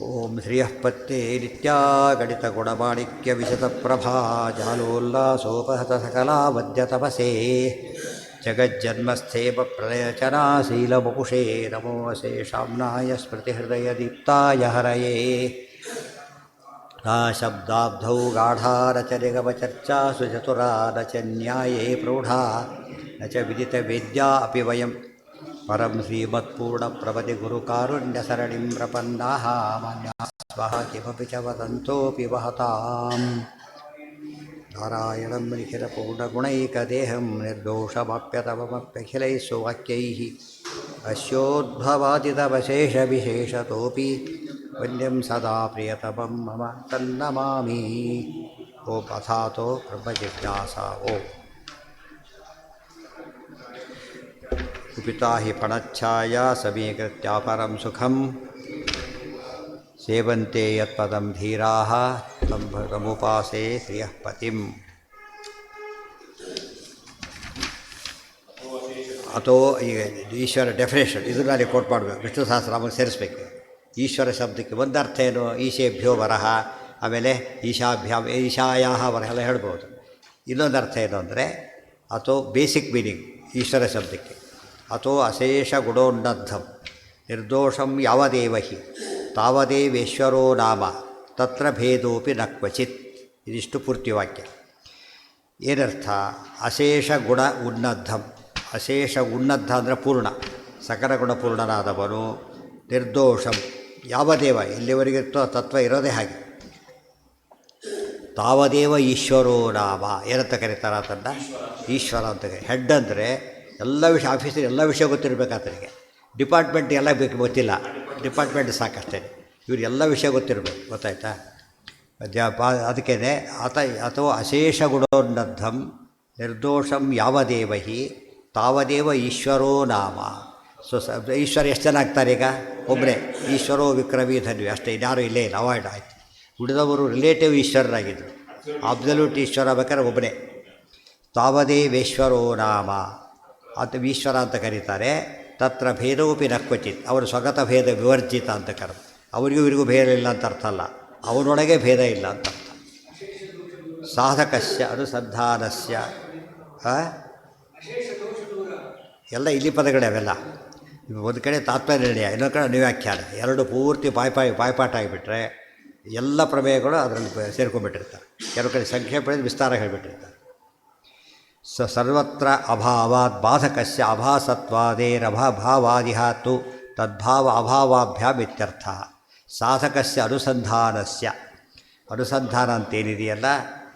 ಓಂ ಶ್ರಿಯಃ ಪತ್ನೇ ನಿತ್ಯಾ ಗಣಿತ ಗುಣಮಾಣಿಕ್ಯ ವಿಶತಪ್ರಭಾ ಜಾಲೋಲ್ಲಾಸೋಪಹತ ಸಕಲಾವದ್ಯ ತಪಸೇ ಜಗಜ್ಜನ್ಮಸ್ಥೇಮ ಪ್ರಳಯಚನಾಶೀಲವಪುಷೇ ನಮೋ ಶೇಷಾಮ್ನಾಯ ಸ್ಮೃತಿಹೃದಯದೀಪ್ತಾಯ ಹರಯೇ ಶಬ್ದಾಬ್ಧೌ ಗಾಢಾರಚರಿಗಮಚರ್ಚಾಸು ಚತುರಾ ನ ಚ ನ್ಯಾಯೇ ಪ್ರೌಢಾ ನ ಚ ವಿದಿತವೇದ್ಯಾ ಅಪಿ ವಯಂ ಪರಂ ಶ್ರೀಮತ್ಪೂರ್ಣಪ್ರಭತಿ ಗುರುಕಾರುಣ್ಯಸರಣಿಂ ಪ್ರಪನ್ನಾಃ ಮಾನ್ಯಾಃ ಸ್ವಃ ಕಿಮಪಿ ಚ ವದಂತೋಪಿ ವಹತಾಂ ನಾರಾಯಣಂ ನಿಖಿಲಪೂರ್ಣಗುಣೈಕದೇಹಂ ನಿರ್ದೋಷಮಾಪ್ಯತಮಮಪ್ಯಖಿಲೈಃ ಸುವಾಕ್ಯೈಃ ಅಸ್ಯೋದ್ಭವಾದಿತವಶೇಷವಿಶೇಷತೋಪಿ ವನ್ಯಂ ಸದಾ ಪ್ರಿಯತಮಂ ಮಮ ತನ್ನಮಾಮಿ ಓಂ ಅಥಾತೋ ಬ್ರಹ್ಮಜಿಜ್ಞಾಸ ಓಂ ಕುಪಿತಾ ಹಿ ಫಣಚ್ಛಾಯಾ ಸಮೀಕೃತ್ಯಾಪರಂ ಸುಖಂ ಸೇವಂತೆ ಯತ್ಪದಂ ಧೀರಾಃ ತಂ ತಮುಪಾಸೇ ಶ್ರಿಯಃ ಪತಿಂ ಅಥೋ ಈಗ ಈಶ್ವರ ಡೆಫಿನೇಷನ್ ಇದರಲ್ಲಿ ಕೋಟ್ ಮಾಡಬೇಕು ವಿಷ್ಣು ಸಹಸ್ರನಾಮಕ್ಕೆ ಸೇರಿಸ್ಬೇಕು. ಈಶ್ವರ ಶಬ್ದಕ್ಕೆ ಒಂದು ಅರ್ಥ ಏನು, ಈಶೇಭ್ಯೋ ವರಹ, ಆಮೇಲೆ ಈಶಾಭ್ಯಾಮ್ ಈಶಾಯಾಹ ವರಹ ಎಲ್ಲ ಹೇಳ್ಬೋದು. ಇನ್ನೊಂದು ಅರ್ಥ ಏನು ಅಂದರೆ ಅಥೋ ಬೇಸಿಕ್ ಮೀನಿಂಗ್ ಈಶ್ವರ ಶಬ್ದಕ್ಕೆ ಅಥೋ ಅಶೇಷ ಗುಣೋನ್ನದ್ಧಂ ನಿರ್ದೋಷಂ ಯಾವದೇವ ಹಿ ತಾವದೇವೇಶ್ವರೋ ನಾಮ ತತ್ರ ಭೇದೋಪಿ ನ ಕ್ವಚಿತ್. ಇದಿಷ್ಟು ಪೂರ್ತಿ ವಾಕ್ಯ. ಏನರ್ಥ? ಅಶೇಷ ಗುಣ ಉನ್ನದ್ಧಂ, ಅಶೇಷ ಉನ್ನದ್ಧ ಅಂದರೆ ಪೂರ್ಣ, ಸಕಲ ಗುಣಪೂರ್ಣನಾದವನು. ನಿರ್ದೋಷಂ ಯಾವದೇವ, ಎಲ್ಲಿವರೆಗಿರ್ತೋ ತತ್ವ ಇರೋದೇ ಹಾಗೆ. ತಾವದೇವ ಈಶ್ವರೋ ನಾಮ, ಏನಂತ ಕರೀತಾರೆ ಅದನ್ನು? ಈಶ್ವರ ಅಂತ. ಹೆಡ್ ಅಂದರೆ ಎಲ್ಲ ವಿಷಯ, ಆಫೀಸಲ್ಲಿ ಎಲ್ಲ ವಿಷಯ ಗೊತ್ತಿರಬೇಕು ಆತನಿಗೆ. ಡಿಪಾರ್ಟ್ಮೆಂಟ್ ಎಲ್ಲ ಬೇಕು ಗೊತ್ತಿಲ್ಲ, ಡಿಪಾರ್ಟ್ಮೆಂಟ್ ಸಾಕಷ್ಟೇ. ಇವ್ರು ಎಲ್ಲ ವಿಷಯ ಗೊತ್ತಿರಬೇಕು, ಗೊತ್ತಾಯ್ತಾ? ಅದಕ್ಕೇ ಅಥವಾ ಅಶೇಷ ಗುಣೋನ್ನದ್ಧಂ ನಿರ್ದೋಷಂ ಯಾವದೇವ ಹಿ ತಾವದೇವ ಈಶ್ವರೋ ನಾಮ. ಈಶ್ವರ ಎಷ್ಟು ಜನ ಆಗ್ತಾರೆ ಈಗ? ಒಬ್ಬರೇ. ಈಶ್ವರೋ ವಿಕ್ರಮೀ ಧನ್ವಿ, ಅಷ್ಟೇ, ಇನ್ಯಾರೂ ಇಲ್ಲೇ ಇಲ್ಲ, ಅವಾಯ್ಡ್ ಆಯಿತು. ಉಳಿದವರು ರಿಲೇಟಿವ್ ಈಶ್ವರರಾಗಿದ್ದರು. ಅಬ್ಸಲ್ಯೂಟ್ ಈಶ್ವರ ಬೇಕಾದ್ರೆ ಒಬ್ಬನೇ. ತಾವದೇವೇಶ್ವರೋ ನಾಮ, ಅದು ಈಶ್ವರ ಅಂತ ಕರೀತಾರೆ. ತತ್ರ ಭೇದೋಪಿ ನ ಕ್ವಚಿತ್, ಅವರು ಸ್ವಗತ ಭೇದ ವಿವರ್ಜಿತ ಅಂತ ಕರೆದು. ಅವರಿಗೂ ಇವರಿಗೂ ಭೇದ ಇಲ್ಲ ಅಂತ ಅರ್ಥ ಅಲ್ಲ, ಅವನೊಳಗೆ ಭೇದ ಇಲ್ಲ ಅಂತ ಅರ್ಥ. ಸಾಧಕಸ್ಯ ಅನುಸಂಧಾನಸ್ಯ ಎಲ್ಲ ಇಲ್ಲಿ ಪದಗಳೇ ಅವೆಲ್ಲ. ಒಂದು ಕಡೆ ತಾತ್ಪರ್ಯ, ಇನ್ನೊಂದು ಕಡೆ ಅನುವ್ಯಾಖ್ಯಾನ, ಎರಡು ಪೂರ್ತಿ ಬಾಯ್ಪಾಠ ಆಗಿಬಿಟ್ರೆ ಎಲ್ಲ ಪ್ರಮೇಯಗಳು ಅದರಲ್ಲಿ ಸೇರ್ಕೊಂಡ್ಬಿಟ್ಟಿರ್ತಾರೆ. ಕೆಲವು ಕಡೆ ಸಂಖ್ಯೆ ಪಡೆದು ವಿಸ್ತಾರ ಹೇಳಿಬಿಟ್ಟಿರ್ತಾರೆ. ಸರ್ವತ್ರ ಅಭಾವಾತ್ ಬಾಧಕಸ್ಯ ಅಭಾಸತ್ವಾದೇರಭಾವಾದಿಹ ತು ತದ್ಭಾವ ಅಭಾವಾಭ್ಯಾಮ್ ಇತ್ಯರ್ಥ. ಸಾಧಕಸ್ಯ ಅನುಸಂಧಾನಸ್ಯ, ಅನುಸಂಧಾನ ಅಂತೇನಿದೆಯಲ್ಲ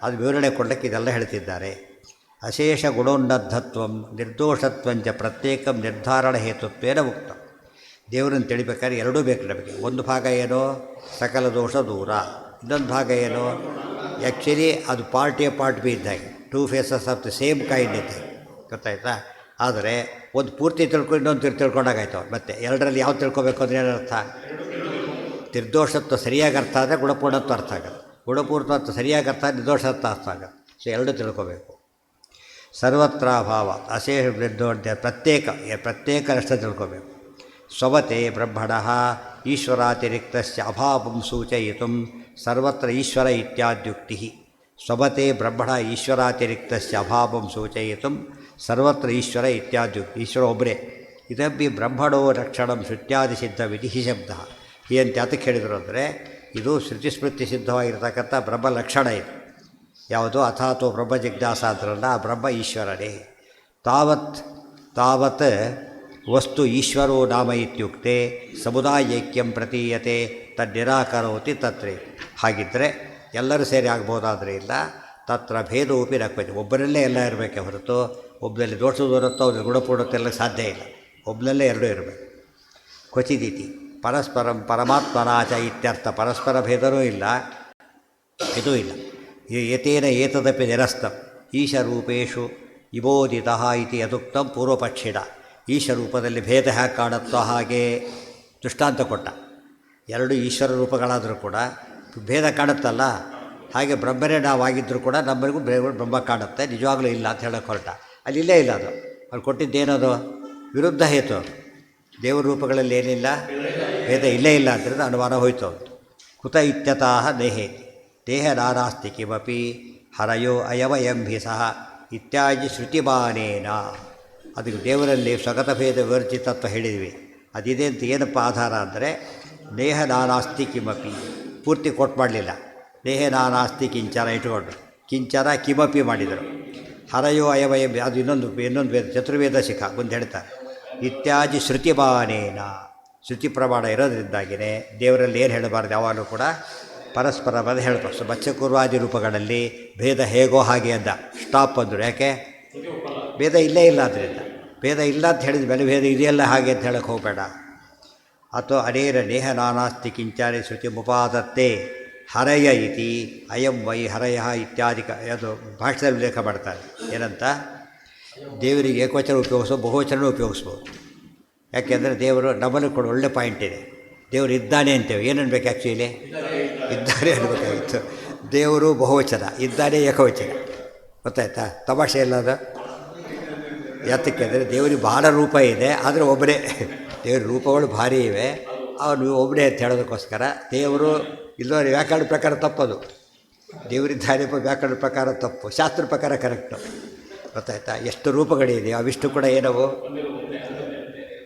ಅದು ವಿವರಣೆ ಕೊಡಲಿಕ್ಕೆ ಇದೆಲ್ಲ ಹೇಳ್ತಿದ್ದಾರೆ. ಅಶೇಷ ಗುಣೋನ್ನದ್ಧತ್ವಂ ನಿರ್ದೋಷತ್ವಂಚ ಪ್ರತ್ಯೇಕಂ ನಿರ್ಧಾರಣ ಹೇತುತ್ವೇನ ಮುಕ್ತ. ದೇವರನ್ನು ತಿಳಿಬೇಕಾದ್ರೆ ಎರಡೂ ಬೇಕು ನಮಗೆ. ಒಂದು ಭಾಗ ಏನೋ ಸಕಲ ದೋಷ ದೂರ, ಇನ್ನೊಂದು ಭಾಗ ಏನೋ ಆ್ಯಕ್ಚುಲಿ ಅದು ಪಾರ್ಟ್ ಎ ಪಾರ್ಟ್ ಬಿ ಇದ್ದಾಗೆ, two phases of the same kind ಇದ್ದಾಗ, ಗೊತ್ತಾಯ್ತಾ? ಆದರೆ ಒಂದು ಪೂರ್ತಿ ತಿಳ್ಕೊಂಡು ಇನ್ನೊಂದು ತಿಳ್ಕೊಂಡಾಗಾಯ್ತು. ಮತ್ತು ಎರಡರಲ್ಲಿ ಯಾವ್ದು ತಿಳ್ಕೊಬೇಕು ಅಂದರೆ ಏನರ್ಥ? ನಿರ್ದೋಷತ್ವ ಸರಿಯಾಗಿ ಅರ್ಥ ಆದರೆ ಗುಣಪೂರ್ಣತ್ವ ಅರ್ಥ ಆಗುತ್ತೆ, ಗುಣಪೂರ್ಣತ್ವ ಸರಿಯಾಗಿ ಅರ್ಥ ಆದರೆ ನಿರ್ದೋಷತ್ವ ಅರ್ಥ ಆಗುತ್ತೆ. ಸೊ ಎರಡೂ ತಿಳ್ಕೊಬೇಕು. ಸರ್ವತ್ರ ಅಭಾವ ಅಶೇಷ ಪ್ರತ್ಯೇಕ ಅಷ್ಟ ತಿಳ್ಕೊಬೇಕು. ಸ್ವವತೆ ಬ್ರಹ್ಮಣ ಈಶ್ವರಾತಿರಿಕ್ತಸ್ಯ ಅಭಾವಂ ಸೂಚಯಿತು ಸರ್ವತ್ರ ಈಶ್ವರ ಇತ್ಯಾದ್ಯುಕ್ತಿ. ಸ್ವವತೆ ಬ್ರಹ್ಮಣ ಈಶ್ವರಾತಿರಿಕ್ತಸ್ಯ ಅಭಾವಂ ಸೂಚಯಿತು ಸರ್ವತ್ರ ಈಶ್ವರ ಇತ್ಯಾದ್ಯುಕ್ತಿ. ಈಶ್ವರ ಒಬ್ಬರೇ. ಇದಬ್ಬಿ ಬ್ರಹ್ಮಣೋ ರಕ್ಷಣಂ ಶ್ರುತ್ಯಾದಿ ಸಿದ್ಧ ವಿಧಿ ಶಬ್ದ. ಈ ಅಂತ ಯಾತಕ್ಕೆ ಹೇಳಿದರು ಅಂದರೆ ಇದು ಶ್ರುತಿಸ್ಮೃತಿ ಸಿದ್ಧವಾಗಿರ್ತಕ್ಕಂಥ ಬ್ರಹ್ಮ ಲಕ್ಷಣ ಇದು. ಯಾವುದು? ಅಥಾತೋ ಬ್ರಹ್ಮ ಜಿಜ್ಞಾಸ ಅಂತಾರಲ್ಲ, ಆ ಬ್ರಹ್ಮ ಈಶ್ವರನೇ. ತಾವತ್ ವಸ್ತು ಈಶ್ವರೋ ನಾಮ ಇತ್ಯುಕ್ತೆ ಸಮುದಾಯೈಕ್ಯಂ ಪ್ರತೀಯತೆ ತನ್ನಿರಾಕರೋತಿ ತತ್ರೆ. ಹಾಗಿದ್ದರೆ ಎಲ್ಲರೂ ಸೇರಿ ಆಗ್ಬೋದಾದರೆ ಇಲ್ಲ. ತತ್ರ ಭೇದೋಪಿ ನಕ್ವತಿ, ಒಬ್ಬರಲ್ಲೇ ಎಲ್ಲ ಇರಬೇಕೆ ಹೊರತು ಒಬ್ಬರಲ್ಲಿ ದೋಷ ಬರುತ್ತೋ ಅವ್ರ ಗುಣಪೂರ್ಣತೆಲ್ಲ ಸಾಧ್ಯ ಇಲ್ಲ. ಒಬ್ಬನಲ್ಲೇ ಎರಡೂ ಇರಬೇಕು. ಕ್ವಚಿದಿತಿ ಪರಸ್ಪರಂ ಪರಮಾತ್ಮನಾಚ ಇತ್ಯರ್ಥ. ಪರಸ್ಪರ ಭೇದನೂ ಇಲ್ಲ, ಇದೂ ಇಲ್ಲ. ಏತೇನ ಏತದಪಿ ನಿರಸ್ತಂ ಈಶರೂಪೇಶು ಇಬೋದಿತಃ ಇತಿ ಯದುಕ್ತಂ ಪೂರ್ವಪಕ್ಷಿಣ. ಈಶರೂಪದಲ್ಲಿ ಭೇದ ಹೇಗೆ ಕಾಣುತ್ತೋ ಹಾಗೆ ದೃಷ್ಟಾಂತ ಕೊಟ್ಟ. ಎರಡು ಈಶ್ವರ ರೂಪಗಳಾದರೂ ಕೂಡ ಭೇದ ಕಾಣುತ್ತಲ್ಲ, ಹಾಗೆ ಬ್ರಹ್ಮನೇ ನಾವಾಗಿದ್ದರೂ ಕೂಡ ನಮ್ಮರಿಗೂ ಬ್ರಹ್ಮ ಕಾಣುತ್ತೆ, ನಿಜವಾಗ್ಲೂ ಇಲ್ಲ ಅಂತ ಹೇಳೋಕ್ಕೆ ಹೊರಟ. ಅಲ್ಲಿ ಇಲ್ಲೇ ಇಲ್ಲ. ಅದು ಅಲ್ಲಿ ಕೊಟ್ಟಿದ್ದೇನದು? ವಿರುದ್ಧ ಹೇತು. ದೇವರ ರೂಪಗಳಲ್ಲಿ ಏನಿಲ್ಲ, ಭೇದ ಇಲ್ಲೇ ಇಲ್ಲ ಅಂತಂದರೆ ಅನುಮಾನ ಹೋಯ್ತು. ಕುತ ಇತ್ಯತಃ ದೇಹೇ ದೇಹ ನಾನಾಸ್ತಿ ಕಿಮಪಿ ಹರಯೋ ಅಯವಯಂ ಹಿ ಸಹ ಇತ್ಯಾದಿ ಶ್ರುತಿಮಾನೇನ. ಅದಕ್ಕೆ ದೇವರಲ್ಲಿ ಸ್ವಗತ ಭೇದ ವಿವರ್ಜಿತತ್ವ ಹೇಳಿದ್ವಿ. ಅದಿದೆ ಅಂತ ಏನಪ್ಪ ಆಧಾರ ಅಂದರೆ ದೇಹ ನಾನಾಸ್ತಿ ಕಿಮಪಿ ಪೂರ್ತಿ ಕೊಟ್ಟು ಮಾಡಲಿಲ್ಲ. ದೇಹ ನಾನಾಸ್ತಿ ಕಿಂಚನ ಇಟ್ಕೊಂಡ್ರು, ಕಿಂಚನ ಕಿಮಪಿ ಮಾಡಿದರು. ಹರಯೋ ಅಯವಯಂ ಅದು ಇನ್ನೊಂದು ವೇದ ಚತುರ್ವೇದ ಶಿಖ ಮುಂದೆ ಹೇಳ್ತಾರೆ. ಇತ್ಯಾದಿ ಶ್ರುತಿಮಾನೇನ ಶ್ರುತಿ ಪ್ರಮಾಣ ಇರೋದ್ರಿಂದಾಗಿಯೇ ದೇವರಲ್ಲಿ ಏನು ಹೇಳಬಾರ್ದು, ಯಾವಾಗಲೂ ಕೂಡ ಪರಸ್ಪರ ಪದ ಹೇಳಬೇಕು. ಬಚ್ಚಕೂರ್ವಾದಿ ರೂಪಗಳಲ್ಲಿ ಭೇದ ಹೇಗೋ ಹಾಗೆ ಅಂದ, ಸ್ಟಾಪ್ ಅಂದರು. ಯಾಕೆ? ಭೇದ ಇಲ್ಲೇ ಇಲ್ಲ. ಆದ್ದರಿಂದ ಭೇದ ಇಲ್ಲ ಅಂತ ಹೇಳಿದ ಮೇಲೆ ಭೇದ ಇದೆಯಲ್ಲ ಹಾಗೆ ಅಂತ ಹೇಳಕ್ಕೆ ಹೋಗಬೇಡ. ಅಥವಾ ಅನೇರ ನೇಹ ನಾನಾಸ್ತಿ ಕಿಂಚಾರಿ ಶ್ರುತಿ ಮುಪಾದತ್ತೆ ಹರಯ ಇತಿ ಅಯಂ ವೈ ಹರಯ ಇತ್ಯಾದಿ ಅದು ಭಾಷೆಯಲ್ಲಿ ಉಲ್ಲೇಖ ಮಾಡ್ತಾರೆ. ಏನಂತ? ದೇವರಿಗೆ ಏಕವಚನ ಉಪಯೋಗಿಸೋ, ಬಹುವಚನ ಉಪಯೋಗಿಸ್ಬೋದು. ಯಾಕೆಂದರೆ ದೇವರು ನಮ್ಮನ್ನು ಕೊಡೋ ಒಳ್ಳೆ ಪಾಯಿಂಟ್ ಇದೆ. ದೇವರು ಇದ್ದಾನೆ ಅಂತೇವೆ, ಏನು ಅನ್ಬೇಕು? ಆ್ಯಕ್ಚುಲಿ ಇದ್ದಾನೆ ಅನ್ಬೇಕಾಗಿತ್ತು. ದೇವರು ಬಹುವಚನ, ಇದ್ದಾನೆ ಏಕವಚನ. ಗೊತ್ತಾಯ್ತಾ? ತಮಾಷೆ ಇಲ್ಲ ಅದು. ಯಾತಕ್ಕೆ ಅಂದರೆ ದೇವರಿಗೆ ಭಾಳ ರೂಪ ಇದೆ, ಆದರೆ ಒಬ್ಬರೇ. ದೇವ್ರ ರೂಪಗಳು ಭಾರಿ ಇವೆ, ಅವನು ಒಬ್ಬನೇ ಅಂತ ಹೇಳೋದಕ್ಕೋಸ್ಕರ ದೇವರು ಇಲ್ಲವರೆ ವ್ಯಾಕರಣ ಪ್ರಕಾರ ತಪ್ಪದು. ದೇವರಿದ್ದಾನೆ ವ್ಯಾಕರಣ ಪ್ರಕಾರ ತಪ್ಪು, ಶಾಸ್ತ್ರ ಪ್ರಕಾರ ಕರೆಕ್ಟು. ಗೊತ್ತಾಯ್ತಾ? ಎಷ್ಟು ರೂಪಗಳಿದೆ, ಅವಿಷ್ಟು ಕೂಡ ಏನವು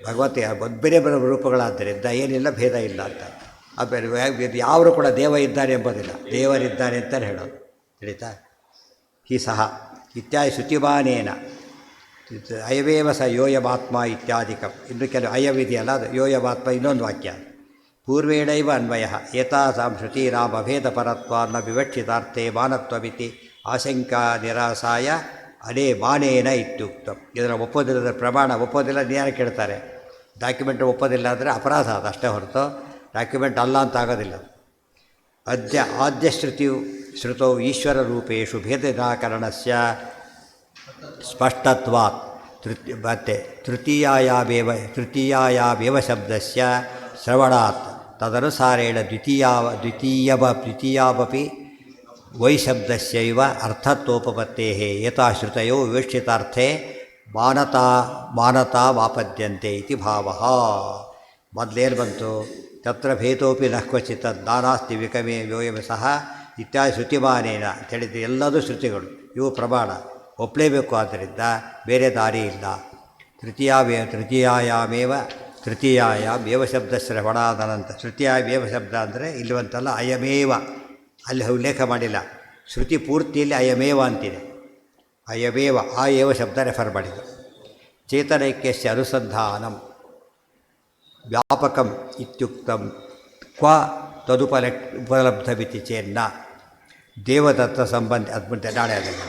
ಭಗವತಿ ಒಬ್ಬರೇ ಬರೋ ರೂಪಗಳಾದ್ದರಿಂದ ಏನಿಲ್ಲ, ಭೇದ ಇಲ್ಲ ಅಂತ. ಆಮೇಲೆ ಯಾರು ಕೂಡ ದೇವ ಇದ್ದಾನೆ ಎಂಬುದಿಲ್ಲ, ದೇವರಿದ್ದಾನೆ ಅಂತಲೇ ಹೇಳೋದು. ತಿಳಿತಾ? ಹಿ ಸಹ ಇತ್ಯಾದಿ ಶ್ರುತಿಮಾನೇನ ಅಯವೇವ ಸ ಯೋಯಮಾತ್ಮ ಇತ್ಯಾದಿಕಂ. ಇನ್ನು ಕೆಲವು ಅಯವಿದೆಯಲ್ಲ, ಅದು ಯೋಯಮಾತ್ಮ ಇನ್ನೊಂದು ವಾಕ್ಯ. ಪೂರ್ವೇಣೈವ ಅನ್ವಯ ಏತಾಸಾಂ ಶ್ರುತೀನಾಂ ಅಭೇದ ಪರತ್ವಾನ್ನ ವಿವಕ್ಷಿತಾರ್ಥೇ ಮಾನತ್ವಮಿತಿ ಆಶಂಕಾ ನಿರಾಸಾಯ ಅದೇ ಮಾನೇನ ಇತ್ಯುಕ್ತಂ. ಇದರ ಒಪ್ಪೋದಿಲ್ಲದ ಪ್ರಮಾಣ ಒಪ್ಪೋದಿಲ್ಲ ನ್ಯಾಯ ಕೇಳ್ತಾರೆ. ಡಾಕ್ಯುಮೆಂಟ್ ಒಪ್ಪೋದಿಲ್ಲ ಅಂದರೆ ಅಪರಾಧ, ಅದು ಅಷ್ಟೇ ಹೊರತು ಡಾಕ್ಯುಮೆಂಟ್ ಅಲ್ಲ ಅಂತ ಆಗೋದಿಲ್ಲ. ಆದ್ಯ ಶ್ರುತೌ ಈಶ್ವರ ರೂಪೇಶು ಭೇದ ನಿರಾಕರಣಸ್ಯ ಸ್ಪಷ್ಟತ್ವಾತ್ ಮತ್ತು ತೃತೀಯಾಯಾವೇವ ಶಬ್ದಸ್ಯ ಶ್ರವಣಾತ್ ತದನುಸಾರೇಣ ದ್ವಿತೀಯಾವಪಿ ವೈಶಬ್ದಸ್ಯೈವ ಅರ್ಥತ್ವೋಪಪತ್ತೇಃ ಯಥಾ ಶ್ರುತಯೋ ವಿವಕ್ಷಿತಾರ್ಥೇ ಮಾನತಾ ವಾಪದ್ಯಂತೆ ಇತಿ ಭಾವಃ. ಮೊದಲೇನು ಬಂತು? ತತ್ರ ಭೇದೋಪಿ ನ ಕ್ವಚಿತ್ ನಾನಾಸ್ತಿ ವಿಕಮೇ ವ್ಯೋಯಮ ಸಹ ಇತ್ಯಾದಿ ಶ್ರುತಿಮಾನೇನ ಅಂತ ಹೇಳಿದರೆ ಎಲ್ಲದೂ ಶ್ರುತಿಗಳು, ಇವು ಪ್ರಮಾಣ ಒಪ್ಪಲೇಬೇಕು. ಆದ್ದರಿಂದ ಬೇರೆ ದಾರಿ ಇಲ್ಲ. ತೃತೀಯಾಯಾಮೇವ ಶಬ್ದ ಶ್ರವಣಾದನಂತ. ತೃತೀಯಾವೇವ ಶಬ್ದ ಅಂದರೆ ಇಲ್ಲವಂತಲ್ಲ, ಅಯಮೇವ ಅಲ್ಲಿ ಉಲ್ಲೇಖ ಮಾಡಿಲ್ಲ. ಶ್ರುತಿ ಪೂರ್ತಿಯಲ್ಲಿ ಅಯಮೇವ ಅಂತಿದೆ. ಅಯಮೇವ ಆ ಏವ ಶಬ್ದ ರೆಫರ್ ಮಾಡಿದ್ದು. ಚೇತನೈಕ್ಯಸ್ಯ ಅನುಸಂಧಾನಂ ವ್ಯಾಪಕಂ ಇತ್ಯುಕ್ತಂ ಕ್ವ ತದುಪಲಬ್ಧವಿತಿ ಚೇನ್ನ ದೇವದತ್ತ ಸಂಬಂಧ. ಅದು ಮುಂದೆ ನಾಳೆ ಅದನ್ನು.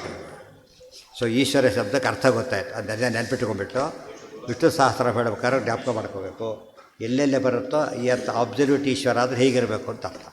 ಸೊ ಈಶ್ವರ ಶಬ್ದಕ್ಕೆ ಅರ್ಥ ಗೊತ್ತಾಯ್ತು. ಅದನ್ನೆಲ್ಲ ನೆನ್ಪಿಟ್ಕೊಂಡ್ಬಿಟ್ಟು ವಿಷ್ಣು ಸಹಸ್ರ ಹೇಳಬೇಕಾದ್ರೆ ಜ್ಞಾಪಕ ಮಾಡ್ಕೋಬೇಕು. ಎಲ್ಲೆಲ್ಲೇ ಬರುತ್ತೋ ಈ ಅರ್ಥ ಅಬ್ಸಲ್ಯೂಟ್ ಈಶ್ವರ ಆದರೆ ಹೀಗಿರಬೇಕು ಅಂತ ಅರ್ಥ.